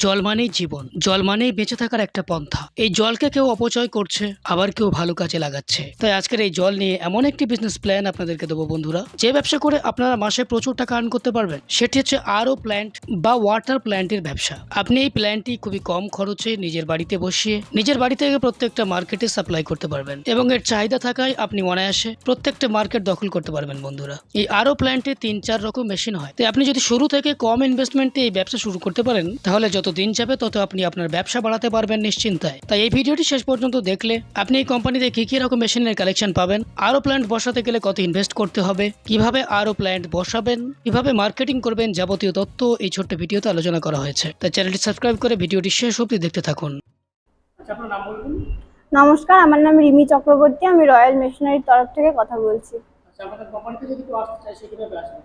জল মানেই জীবন, জল মানেই বেঁচে থাকার একটা পন্থা। এই জলকে কেউ অপচয় করছে, আবার কেউ ভালো কাজে লাগাচ্ছে। তাই আজকের এই জল নিয়ে এমন একটি বিজনেস প্ল্যান আপনাদেরকে দেবো বন্ধুরা, যে ব্যবসা করে আপনারা মাসে প্রচুর টাকা আর্ন করতে পারবেন। সেটি হচ্ছে আরও প্ল্যান্ট বা ওয়াটার প্ল্যান্টের ব্যবসা। আপনি এই প্ল্যান্টটি খুবই কম খরচে নিজের বাড়িতে বসিয়ে নিজের বাড়ি থেকে প্রত্যেকটা মার্কেটে সাপ্লাই করতে পারবেন, এবং এর চাহিদা থাকায় আপনি অনায়াসে প্রত্যেকটা মার্কেট দখল করতে পারবেন বন্ধুরা। এই আরও প্ল্যান্টে 3-4 রকম মেশিন হয়, তাই আপনি যদি শুরু থেকে কম ইনভেস্টমেন্টে এই ব্যবসা শুরু করতে পারেন, তাহলে যত দিন যাবে তত আপনি আপনার ব্যবসা বাড়াতে পারবেন নিশ্চিন্তায়। তাই এই ভিডিওটি শেষ পর্যন্ত দেখলে আপনি এই কোম্পানিতে কি কি রকম মেশিনের কালেকশন পাবেন, আরও প্ল্যান্ট বসাতে গেলে কত ইনভেস্ট করতে হবে, কিভাবে আরও প্ল্যান্ট বসাবেন, কিভাবে মার্কেটিং করবেন, যাবতীয় তথ্য এই ছোট্ট ভিডিওতে আলোচনা করা হয়েছে। তাই চ্যানেলটি সাবস্ক্রাইব করে ভিডিওটি শেষ অবধি দেখতে থাকুন। আচ্ছা, আপনার নাম বলুন। নমস্কার, আমার নাম রিমি চক্রবর্তী। আমি রয়্যাল মেশিনারির তরফ থেকে কথা বলছি। আচ্ছা, আমাদের কোম্পানিতে যদি কেউ আসতে চায় সে কিভাবে আসবে?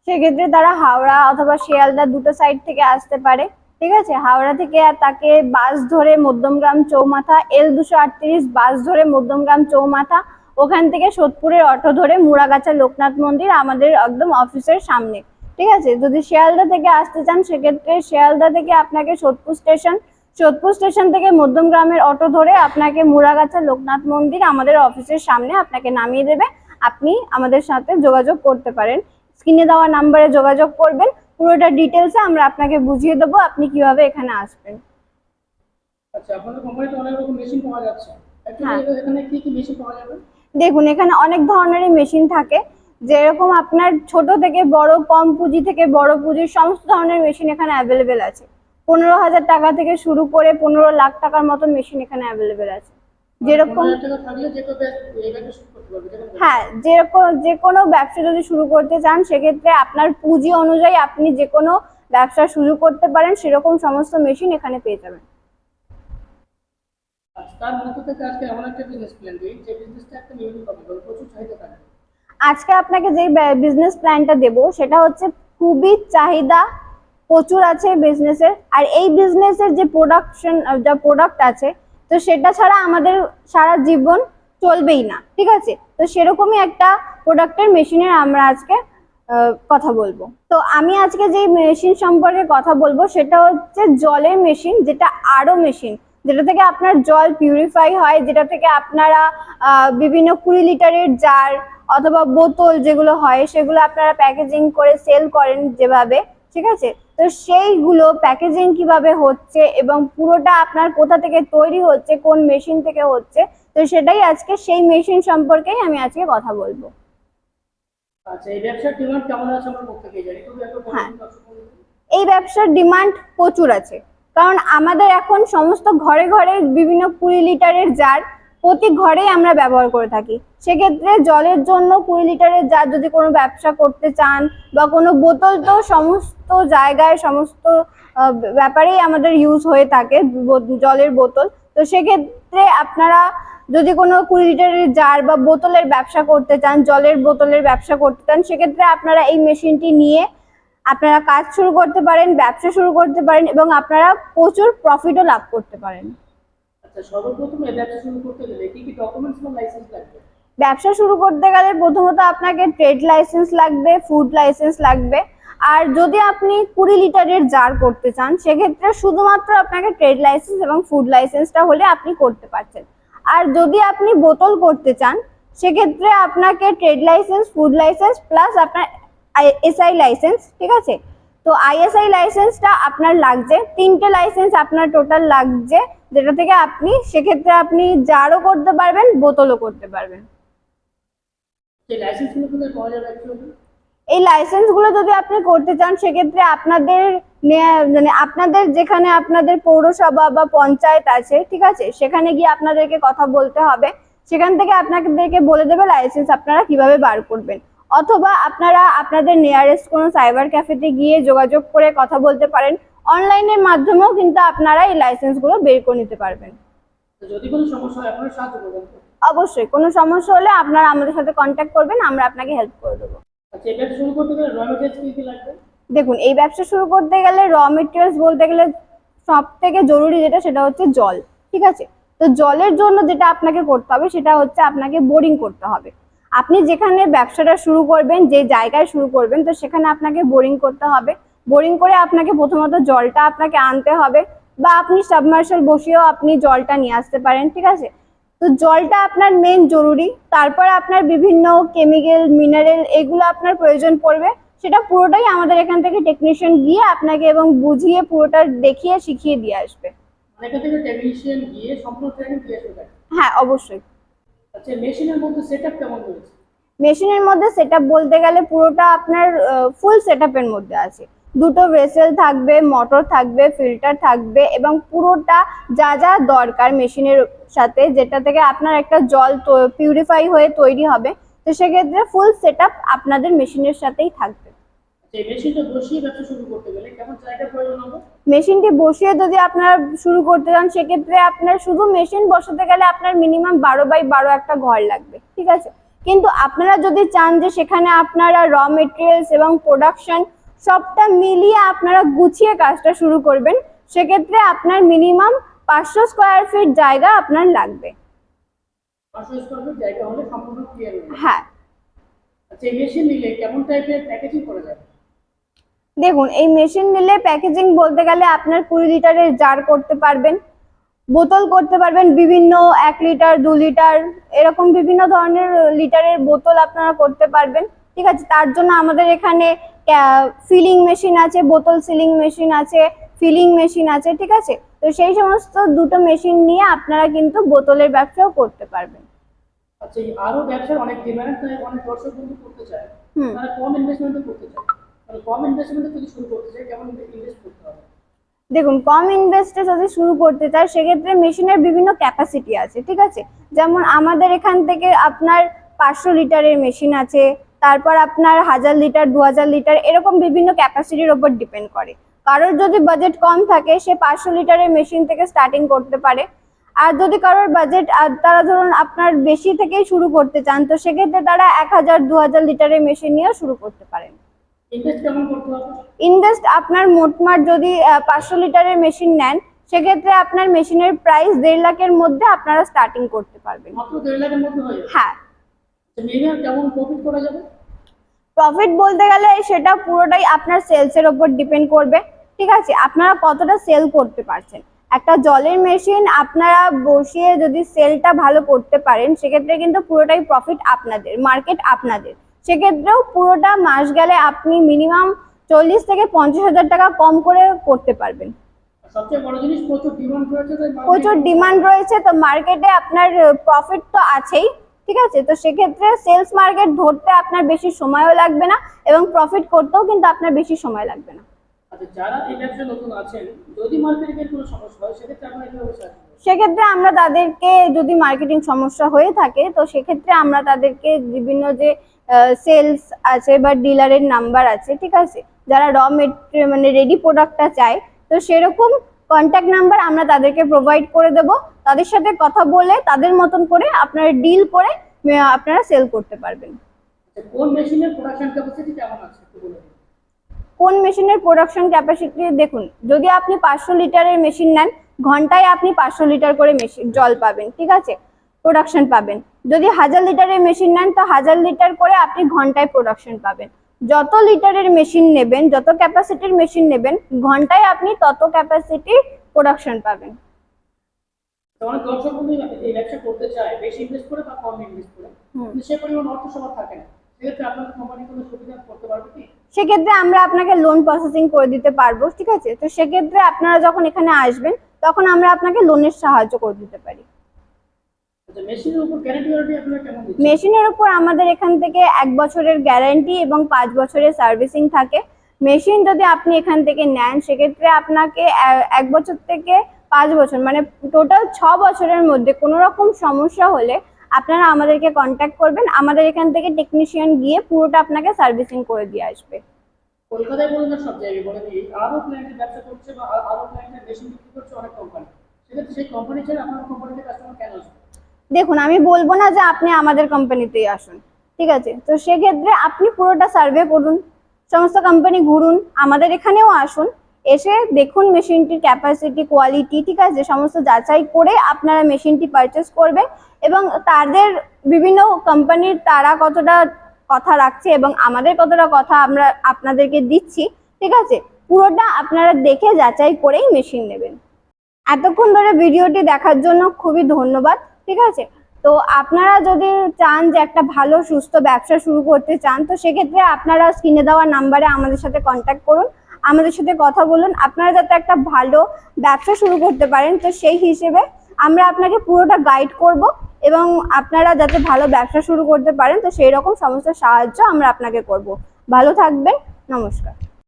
সেক্ষেত্রে তারা হাওড়া অথবা শিয়ালদা দুটো সাইড থেকে আসতে পারে। ঠিক আছে, হাওড়া থেকে তাকে বাস ধরে মধ্যমগ্রাম চৌমাথা L238 বাস ধরে মধ্যমগ্রাম চৌমাথা, ওখান থেকে সোদপুরের অটো ধরে মুড়াগাছা লোকনাথ মন্দির আমাদের একদম অফিসের সামনে। ঠিক আছে, যদি শিয়ালদা থেকে আসতে চান সেক্ষেত্রে শিয়ালদা থেকে আপনাকে সোদপুর স্টেশন থেকে মধ্যমগ্রামের অটো ধরে আপনাকে মুড়াগাছা লোকনাথ মন্দির আমাদের অফিসের সামনে আপনাকে নামিয়ে দেবে। আপনি আমাদের সাথে যোগাযোগ করতে পারেন, স্ক্রিনে দেওয়া নাম্বারে যোগাযোগ করবেন। পুরোটা ডিটেলসে আমরা আপনাকে বুঝিয়ে দেবো আপনি কিভাবে এখানে আসবেন। আচ্ছা, আপনাদের কোম্পানিতে অনেক রকম মেশিন পাওয়া যাচ্ছে। হ্যাঁ, এখানে কি কি মেশিন পাওয়া যাবে? দেখুন, এখানে অনেক ধরনেরই মেশিন থাকে। যেরকম আপনার ছোট থেকে বড়, কম পুঁজি থেকে বড় পুঁজির সমস্ত ধরনের মেশিন এখানে অ্যাভেলেবেল আছে। 15,000 টাকা থেকে শুরু করে 15 লাখ টাকার মতো মেশিন এখানে অ্যাভেলেবেল আছে। যেরকম হ্যাঁ, যে কোনো ব্যবসা যদি শুরু করতে চান সেক্ষেত্রে আপনার পুঁজি অনুযায়ী আপনি যে কোনো ব্যবসা শুরু করতে পারেন, সেরকম সমস্ত মেশিন এখানে পেয়ে যাবেন। তার মধ্যে থেকে আজকে এমন একটা বিজনেস প্ল্যান দিই যে বিজনেসটা একটা ইউনিক হবে, প্রচুর চাহিদা থাকে। আজকে আপনাকে যে বিজনেস প্ল্যানটা দেবো সেটা হচ্ছে খুবই চাহিদা প্রচুর আছে বিজনেসের। আর এই বিজনেসের যে প্রোডাক্ট আছে, তো সেটা ছাড়া আমাদের সারা জীবন চলবেই না। ঠিক আছে, তো সেরকমই একটা প্রোডাক্টের মেশিনের আমরা আজকে কথা বলবো। তো আমি আজকে যে মেশিন সম্পর্কে কথা বলবো সেটা হচ্ছে জলের মেশিন, যেটা আরও মেশিন, যেটা থেকে আপনার জল পিউরিফাই হয়, যেটা থেকে আপনারা বিভিন্ন 20 লিটারের জার অথবা বোতল যেগুলো হয় সেগুলো আপনারা প্যাকেজিং করে সেল করেন যেভাবে। ঠিক আছে, তো সেইগুলো প্যাকেজিং কিভাবে হচ্ছে এবং পুরোটা আপনার কোথা থেকে তৈরি হচ্ছে, কোন মেশিন থেকে হচ্ছে, তো সেটাই আজকে সেই মেশিন সম্পর্কেই আমি আজকে কথা বলবো। আচ্ছা, এই ব্যবসার ডিমান্ড কেমন আছে আমরা প্রত্যেকেই জানি, তবে একটু হ্যাঁ, এই ব্যবসার ডিমান্ড প্রচুর আছে, কারণ আমাদের এখন সমস্ত ঘরে ঘরে বিভিন্ন 20 লিটারের জার প্রতি ঘরেই আমরা ব্যবহার করে থাকি। সেক্ষেত্রে জলের জন্য 20 লিটারের জার যদি কোনো ব্যবসা করতে চান বা কোনো বোতল, তো সমস্ত জায়গায় সমস্ত ব্যাপারেই আমাদের ইউজ হয়ে থাকে জলের বোতল। তো সেক্ষেত্রে আপনারা যদি কোনো 20 লিটারের জার বা বোতলের ব্যবসা করতে চান, জলের বোতলের ব্যবসা করতে চান, সেক্ষেত্রে আপনারা এই মেশিনটি নিয়ে আপনারা কাজ শুরু করতে পারেন, ব্যবসা শুরু করতে পারেন এবং আপনারা প্রচুর প্রফিটও লাভ করতে পারেন। আচ্ছা, সর্বপ্রথম এই ব্যবসা শুরু করতে গেলে কি কি ডকুমেন্টস বা লাইসেন্স লাগবে? ব্যবসা শুরু করতে গেলে প্রথমত আপনাকে ট্রেড লাইসেন্স লাগবে, ফুড লাইসেন্স লাগবে। আর যদি আপনি 20 লিটারের জার করতে চান সেক্ষেত্রে শুধুমাত্র আপনাকে ট্রেড লাইসেন্স এবং ফুড লাইসেন্সটা হলে আপনি করতে পারছেন। আর যদি আপনি বোতল করতে চান সেক্ষেত্রে আপনাকে trade licence, food licence plus আপনার ISI লাইসেন্স। ঠিক আছে, তো ISI লাইসেন্সটা আপনার লাগছে, 3টে লাইসেন্স আপনার টোটাল লাগছে, যেটা থেকে আপনি সেক্ষেত্রে আপনি জারও করতে পারবেন, বোতলও করতে পারবেন। এই লাইসেন্সগুলো কোথায় পাওয়া যাবে অ্যাকচুয়ালি? এই লাইসেন্সগুলো যদি আপনি করতে চান সেক্ষেত্রে আপনাদের মানে আপনাদের যেখানে আপনাদের পৌরসভা বা পঞ্চায়েত আছে, ঠিক আছে, সেখানে গিয়ে আপনাদেরকে কথা বলতে হবে। সেখান থেকে আপনাদেরকে বলে দেবে লাইসেন্স আপনারা কিভাবে বার করবেন, অথবা আপনারা আপনাদের নিয়ারেস্ট কোনো সাইবার ক্যাফেতে গিয়ে যোগাযোগ করে কথা বলতে পারেন। অনলাইনের মাধ্যমেও কিন্তু আপনারা এই লাইসেন্সগুলো বের করে নিতে পারবেন। যদি কোনো সমস্যা হয় আপনারা সাহায্য করবেন? অবশ্যই, কোনো সমস্যা হলে আপনারা আমাদের সাথে কন্ট্যাক্ট করবেন, আমরা আপনাকে হেল্প করে দেবো। আচ্ছা, এই ব্যবসা শুরু করতে গেলে র মেটেরিয়ালস কি কি লাগবে? দেখুন, এই ব্যবসা শুরু করতে গেলে র মেটেরিয়ালস বলতে গেলে সব থেকে জরুরি যেটা সেটা হচ্ছে জল। ঠিক আছে, তো জলের জন্য যেটা আপনাকে করতে হবে সেটা হচ্ছে আপনাকে বোরিং করতে হবে। আপনি যেখানে ব্যবসাটা শুরু করবেন, যে জায়গায় শুরু করবেন, তো সেখানে আপনাকে বোরিং করতে হবে। বোরিং করে আপনাকে প্রথমত জলটা আপনাকে আনতে হবে, বা আপনি সাবমার্শাল বসিয়েও আপনি জলটা নিয়ে আসতে পারেন, ঠিক আছে। তো জলটা আপনার মেন জরুরি, তারপর আপনার বিভিন্ন কেমিক্যাল মিনারেল এগুলো আপনার প্রয়োজন পড়বে। সেটা পুরোটাই আমাদের এখান থেকে টেকনিশিয়ান গিয়ে আপনাকে এবং বুঝিয়ে পুরোটা দেখিয়ে শিখিয়ে দিয়ে আসবে। মানে এখান থেকে টেকনিশিয়ান গিয়ে সম্পূর্ণ ট্রেনিং দিয়ে আসবে। হ্যাঁ, অবশ্যই। আচ্ছা, মেশিনের মধ্যে সেটআপ কেমন রয়েছে? মেশিনের মধ্যে সেটআপ বলতে গেলে পুরোটা আপনার ফুল সেটআপের মধ্যে আছে। দুটো ভেসেল থাকবে, মোটর থাকবে, ফিল্টার থাকবে, এবং পুরোটা যা যা দরকার মেশিনের সাথে, যেটা থেকে আপনার একটা জল পিউরিফাই হয়ে তৈরি হবে, তো সেক্ষেত্রে ফুল সেটআপ আপনাদের মেশিনের সাথেই থাকবে। এই মেশিনটা বসিয়ে ব্যবসা শুরু করতে গেলে কেমন জায়গার প্রয়োজন হবে? মেশিনটি বসিয়ে যদি আপনারা শুরু করতে চান, সেক্ষেত্রে আপনার শুধু মেশিন বসাতে গেলে আপনার মিনিমাম 12x12 একটা ঘর লাগবে, ঠিক আছে। কিন্তু আপনারা যদি চান যে সেখানে আপনারা র মেটেরিয়ালস এবং প্রোডাকশন সবটা মিলিয়ে আপনারা গুছিয়ে কাজটা শুরু করবেন, সেক্ষেত্রে আপনার মিনিমাম 500 স্কোয়ার ফিট জায়গা আপনার লাগবে। 500 স্কয়ার ফিট জায়গা হলে সম্পূর্ণ ক্লিয়ার হবে। হ্যাঁ। আচ্ছা, এই মেশিন নিলে কেমন টাইপের প্যাকেজিং করা যাবে? দেখুন, এই মেশিন নিলে প্যাকেজিং বলতে গেলে আপনার 20 লিটারের জার করতে পারবেন, বোতল করতে পারবেন বিভিন্ন 1 লিটার 2 লিটার এরকম বিভিন্ন ধরনের লিটারের বোতল আপনারা করতে পারবেন, ঠিক আছে। তার জন্য আমাদের এখানে ফিলিং মেশিন আছে, বোতল সিলিং মেশিন আছে, ফিলিং মেশিন আছে, ঠিক আছে। তো সেই সমস্ত দুটো মেশিন নিয়ে আপনারা কিন্তু বোতলের ব্যবসাও করতে পারবেন। আচ্ছা, এই আরো ব্যবসার অনেক ডিমান্ড, তাই অনেক দর্শক বন্ধু করতে চায়, হুম। তারা কম ইনভেস্টমেন্টে করতে চায়। মানে কম ইনভেস্টমেন্টে যদি শুরু করতে চায় কেমন ইনভেস্ট করতে হবে? দেখুন, কম ইনভেস্টে যদি শুরু করতে চায়, সেক্ষেত্রে মেশিনের বিভিন্ন ক্যাপাসিটি আছে, ঠিক আছে। যেমন আমাদের এখান থেকে আপনার 500 লিটারের মেশিন আছে, তারপর আপনার 1000 লিটার 2000 লিটার এরকম বিভিন্ন ক্যাপাসিটির ওপর ডিপেন্ড করে। কারোর যদি বাজেট কম থাকে, সে 500 লিটারের মেশিন থেকে স্টার্টিং করতে পারে। আর যদি কারোর বাজেট তারা ধরুন আপনার বেশি থেকেই শুরু করতে চান, তো সেক্ষেত্রে তারা 1000 2000 লিটারের মেশিন নিয়েও শুরু করতে পারেন। ইনভেস্ট কেমন করতে হবে? ইনভেস্ট আপনার মোটমাট যদি 500 লিটারের মেশিন নেন, সেক্ষেত্রে আপনার মেশিনের প্রাইস 1.5 লাখের মধ্যে আপনারা স্টার্টিং করতে পারবেন। মাত্র 1.5 লাখের মধ্যে হয়ে যাবে? হ্যাঁ। মিনিমাম কেমন প্রফিট করা যাবে? প্রফিট বলতে গেলে সেটা পুরোটাই আপনার সেলসের ওপর ডিপেন্ড করবে, ঠিক আছে। আপনারা কতটা সেল করতে পারছেন। একটা জলের মেশিন আপনারা বসিয়ে যদি সেলটা ভালো করতে পারেন, সেক্ষেত্রে কিন্তু পুরোটাই প্রফিট আপনাদের, মার্কেট আপনাদের। সেক্ষেত্রেও পুরোটা মাস গেলে আপনি মিনিমাম 40 থেকে 50 হাজার টাকা কম করে করতে পারবেন। সবচেয়ে বড় জিনিস, প্রচুর ডিমান্ড রয়েছে, তাই প্রচুর ডিমান্ড রয়েছে, তো মার্কেটে আপনার প্রফিট তো আছেই, ঠিক আছে। তো সেক্ষেত্রে সেলস মার্কেট ধরতে আপনার বেশি সময়ও লাগবে না, এবং প্রফিট করতেও কিন্তু আপনার বেশি সময় লাগবে না। আচ্ছা, যারা এই ব্যবসা নতুন আছেন, যদি মার্কেটিংয়ের কোনো সমস্যা হয় সেক্ষেত্রে আপনারা কিভাবে সাহায্য করবেন? সেক্ষেত্রে আমরা তাদেরকে, যদি মার্কেটিং সমস্যা হয়ে থাকে, তো সেক্ষেত্রে আমরা তাদেরকে বিভিন্ন যে সেলস আছে বা ডিলারের নাম্বার আছে, ঠিক আছে, যারা মানে রেডি প্রোডাক্টটা চায়, তো সেরকম কন্ট্যাক্ট নাম্বার আমরা তাদেরকে প্রোভাইড করে দেব। তাদের সাথে কথা বলে তাদের মতন করে আপনারা ডিল করে আপনারা সেল করতে পারবেন। আচ্ছা, কোন মেশিনের প্রোডাকশন ক্যাপাসিটি কেমন আছে একটু বলে দিন। কোন মেশিনের প্রোডাকশন ক্যাপাসিটি? দেখুন, যদি আপনি 500 লিটারের মেশিন নেন, ঘন্টায় আপনি 500 লিটার করে মেশিন জল পাবেন, ঠিক আছে, প্রোডাকশন পাবেন। যদি 1000 লিটারের মেশিন নেন, তো 1000 লিটার করে আপনি ঘন্টায় প্রোডাকশন পাবেন। যত লিটারের মেশিন নেবেন, যত ক্যাপাসিটির মেশিন নেবেন, ঘন্টায় আপনি তত ক্যাপাসিটির প্রোডাকশন পাবেন। তো অনেক দর্শক বন্ধু এই ব্যবসা করতে চায় বেশি ইনভেস্ট করে বা কম ইনভেস্ট করে, কিন্তু সে পরিমাণ অর্থ সবার থাকে না, সেক্ষেত্রে আপনাদের কোম্পানি কোনো সুবিধা করতে পারবে কি? সেক্ষেত্রে আমরা আপনাকে লোন প্রসেসিং করে দিতে পারবো, ঠিক আছে। তো সেক্ষেত্রে আপনারা যখন এখানে আসবেন, তখন আমরা আপনাকে লোনের সাহায্য করে দিতে পারি। আচ্ছা, মেশিনের উপর গ্যারান্টি ওয়ারেন্টি আপনারা কেমন দিচ্ছেন? মেশিনের উপর আমাদের এখান থেকে 1 বছরের গ্যারান্টি এবং 5 বছরের সার্ভিসিং থাকে। মেশিন যদি আপনি এখান থেকে নেন, সেক্ষেত্রে আপনাকে 1 বছর থেকে 5 বছর মানে টোটাল 6 বছরের মধ্যে কোনো রকম সমস্যা হলে আপনারা আমাদেরকে কন্ট্যাক্ট করবেন। আমাদের এখান থেকে টেকনিশিয়ান গিয়ে পুরোটা আপনাকে সার্ভিসিং করে দিয়ে আসবে। কলকাতায় বলেন না, সব জায়গায় বলেন, এই আরো ক্লায়েন্টের ব্যবসা করছে বা আরো ক্লায়েন্টের মেশিন বিক্রি করছে অনেক কোম্পানি, সেক্ষেত্রে সেই কোম্পানি ছেড়ে আপনার কোম্পানিতে কাস্টমার কেন আসবে? দেখুন, আমি বলবো না যে আপনি আমাদের কোম্পানিতেই আসুন, ঠিক আছে। তো সেক্ষেত্রে আপনি পুরোটা সার্ভে করুন, সমস্ত কোম্পানি ঘুরুন, আমাদের এখানেও আসুন, এসে দেখুন মেশিনটির ক্যাপাসিটি, কোয়ালিটি, ঠিক আছে, সমস্ত যাচাই করে আপনারা মেশিনটি পারচেস করবে। এবং তাদের বিভিন্ন কোম্পানির তারা কতটা কথা রাখছে এবং আমাদের কতটা কথা আমরা আপনাদেরকে দিচ্ছি, ঠিক আছে, পুরোটা আপনারা দেখে যাচাই করেই মেশিন নেবেন। এতক্ষণ ধরে ভিডিওটি দেখার জন্য খুবই ধন্যবাদ। ঠিক আছে, তো আপনারা যদি চান যে একটা ভালো সুস্থ ব্যবসা শুরু করতে চান, তো সেক্ষেত্রে আপনারা স্ক্রিনে দেওয়া নাম্বারে আমাদের সাথে কন্ট্যাক্ট করুন, আমাদের সাথে কথা বলুন। আপনারা যাতে একটা ভালো ব্যবসা শুরু করতে পারেন, তো সেই হিসেবে আমরা আপনাকে পুরোটা গাইড করব এবং আপনারা যাতে ভালো ব্যবসা শুরু করতে পারেন, তো সেই রকম সমস্ত সাহায্য আমরা আপনাকে করব। ভালো থাকবেন, নমস্কার।